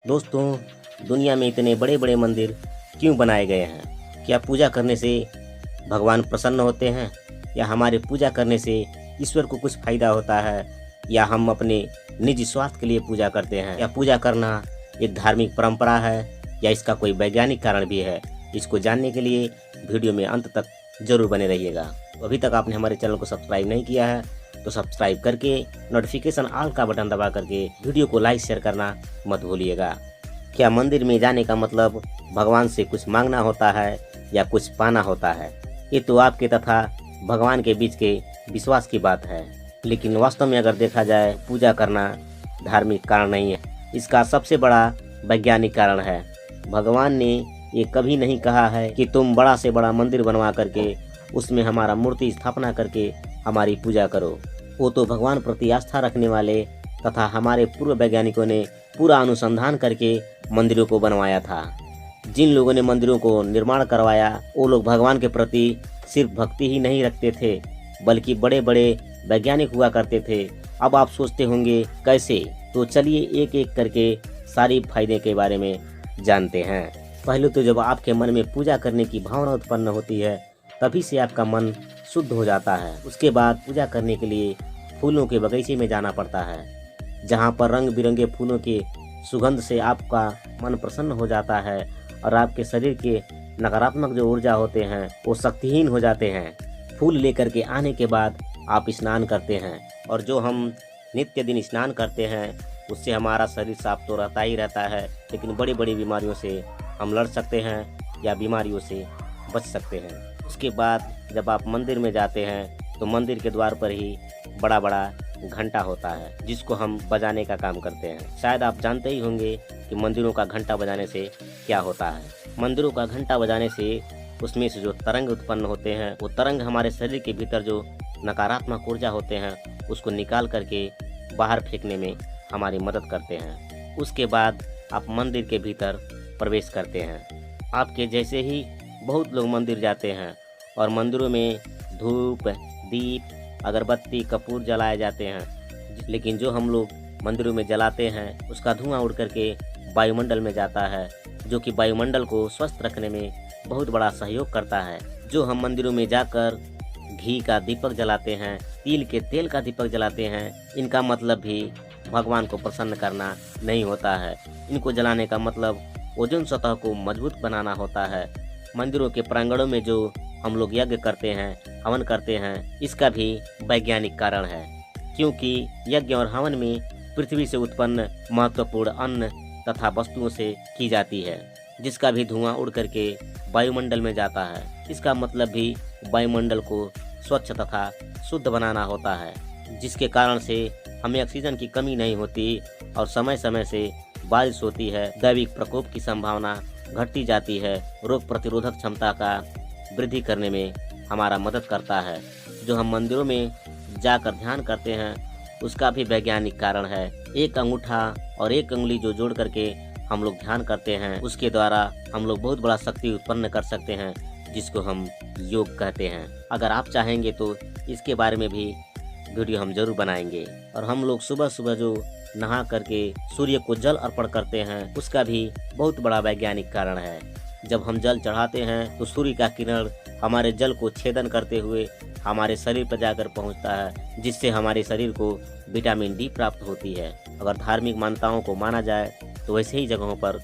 दोस्तों, दुनिया में इतने बड़े बड़े मंदिर क्यों बनाए गए हैं? क्या पूजा करने से भगवान प्रसन्न होते हैं, या हमारे पूजा करने से ईश्वर को कुछ फायदा होता है, या हम अपने निजी स्वार्थ के लिए पूजा करते हैं? या पूजा करना एक धार्मिक परंपरा है, या इसका कोई वैज्ञानिक कारण भी है? इसको जानने के लिए वीडियो में अंत तक जरूर बने रहिएगा। तो अभी तक आपने हमारे चैनल को सब्सक्राइब नहीं किया है तो सब्सक्राइब करके नोटिफिकेशन ऑल का बटन दबा करके वीडियो को लाइक शेयर करना मत भूलिएगा। क्या मंदिर में जाने का मतलब भगवान से कुछ मांगना होता है या कुछ पाना होता है? ये तो आपके तथा भगवान के बीच के विश्वास की बात है, लेकिन वास्तव में अगर देखा जाए पूजा करना धार्मिक कारण नहीं है, इसका सबसे बड़ा वैज्ञानिक कारण है। भगवान ने ये कभी नहीं कहा है कि तुम बड़ा से बड़ा मंदिर बनवा करके उसमें हमारा मूर्ति स्थापना करके हमारी पूजा करो। वो तो भगवान प्रति आस्था रखने वाले तथा हमारे पूर्व वैज्ञानिकों ने पूरा अनुसंधान करके मंदिरों को बनवाया था। जिन लोगों ने मंदिरों को निर्माण करवाया वो लोग भगवान के प्रति सिर्फ भक्ति ही नहीं रखते थे, बल्कि बड़े बड़े वैज्ञानिक हुआ करते थे। अब आप सोचते होंगे कैसे? तो चलिए एक एक करके सारी फायदे के बारे में जानते हैं। पहले तो जब आपके मन में पूजा करने की भावना उत्पन्न होती है तभी से आपका मन शुद्ध हो जाता है। उसके बाद पूजा करने के लिए फूलों के बगीचे में जाना पड़ता है, जहाँ पर रंग बिरंगे फूलों के सुगंध से आपका मन प्रसन्न हो जाता है और आपके शरीर के नकारात्मक जो ऊर्जा होते हैं वो शक्तिहीन हो जाते हैं। फूल लेकर के आने के बाद आप स्नान करते हैं, और जो हम नित्य दिन स्नान करते हैं उससे हमारा शरीर साफ तो रहता ही रहता है, लेकिन बड़ी बड़ी बीमारियों से हम लड़ सकते हैं या बीमारियों से बच सकते हैं। उसके बाद जब आप मंदिर में जाते हैं तो मंदिर के द्वार पर ही बड़ा बड़ा घंटा होता है, जिसको हम बजाने का काम करते हैं। शायद आप जानते ही होंगे कि मंदिरों का घंटा बजाने से क्या होता है। मंदिरों का घंटा बजाने से उसमें से जो तरंग उत्पन्न होते हैं वो तरंग हमारे शरीर के भीतर जो नकारात्मक ऊर्जा होते हैं उसको निकाल करके बाहर फेंकने में हमारी मदद करते हैं। उसके बाद आप मंदिर के भीतर प्रवेश करते हैं। आपके जैसे ही बहुत लोग मंदिर जाते हैं और मंदिरों में धूप, दीप, अगरबत्ती, कपूर जलाए जाते हैं, लेकिन जो हम लोग मंदिरों में जलाते हैं उसका धुआं उड़ करके वायुमंडल में जाता है, जो कि वायुमंडल को स्वस्थ रखने में बहुत बड़ा सहयोग करता है। जो हम मंदिरों में जाकर घी का दीपक जलाते हैं, तिल के तेल का दीपक जलाते हैं, इनका मतलब भी भगवान को प्रसन्न करना नहीं होता है। इनको जलाने का मतलब ओजोन सतह को मजबूत बनाना होता है। मंदिरों के प्रांगणों में जो हम लोग यज्ञ करते हैं, हवन करते हैं, इसका भी वैज्ञानिक कारण है, क्योंकि यज्ञ और हवन में पृथ्वी से उत्पन्न महत्वपूर्ण अन्न तथा वस्तुओं से की जाती है, जिसका भी धुआं उड़ करके वायुमंडल में जाता है। इसका मतलब भी वायुमंडल को स्वच्छ तथा शुद्ध बनाना होता है, जिसके कारण से हमें ऑक्सीजन की कमी नहीं होती और समय समय से बारिश होती है। दैविक प्रकोप की संभावना घटती जाती है। रोग प्रतिरोधक क्षमता का वृद्धि करने में हमारा मदद करता है। जो हम मंदिरों में जाकर ध्यान करते हैं उसका भी वैज्ञानिक कारण है। एक अंगूठा और एक उंगली जो जोड़ करके हम लोग ध्यान करते हैं, उसके द्वारा हम लोग बहुत बड़ा शक्ति उत्पन्न कर सकते हैं, जिसको हम योग कहते हैं। अगर आप चाहेंगे तो इसके बारे में भी वीडियो हम जरूर बनाएंगे। और हम लोग सुबह सुबह जो नहा करके सूर्य को जल अर्पण करते हैं उसका भी बहुत बड़ा वैज्ञानिक कारण है। जब हम जल चढ़ाते हैं तो सूर्य का किरण हमारे जल को छेदन करते हुए हमारे शरीर पर जाकर पहुंचता है, जिससे हमारे शरीर को विटामिन डी प्राप्त होती है। अगर धार्मिक मान्यताओं को माना जाए तो वैसे ही जगहों पर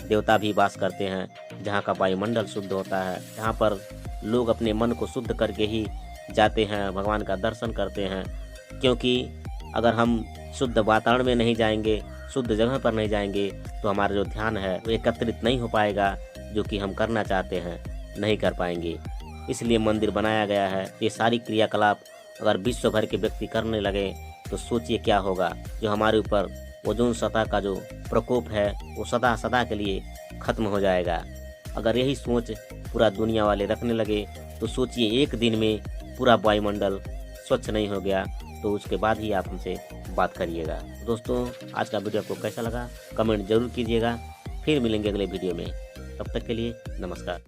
देवता भी वास करते हैं, जहाँ का वायुमंडल शुद्ध होता है, जहाँ पर लोग अपने मन को शुद्ध करके ही जाते हैं, भगवान का दर्शन करते हैं। क्योंकि अगर हम शुद्ध वातावरण में नहीं जाएंगे, शुद्ध जगह पर नहीं जाएंगे, तो हमारा जो ध्यान है वो एकत्रित नहीं हो पाएगा, जो कि हम करना चाहते हैं नहीं कर पाएंगे। इसलिए मंदिर बनाया गया है। ये सारी क्रियाकलाप अगर विश्व भर के व्यक्ति करने लगे तो सोचिए क्या होगा। जो हमारे ऊपर ओजोन सतह का जो प्रकोप है वो सदा सदा के लिए खत्म हो जाएगा। अगर यही सोच पूरा दुनिया वाले रखने लगे तो सोचिए एक दिन में पूरा वायुमंडल स्वच्छ नहीं हो गया तो उसके बाद ही आप हमसे बात करिएगा। दोस्तों, आज का वीडियो आपको कैसा लगा कमेंट जरूर कीजिएगा। फिर मिलेंगे अगले वीडियो में। तब तक के लिए नमस्कार।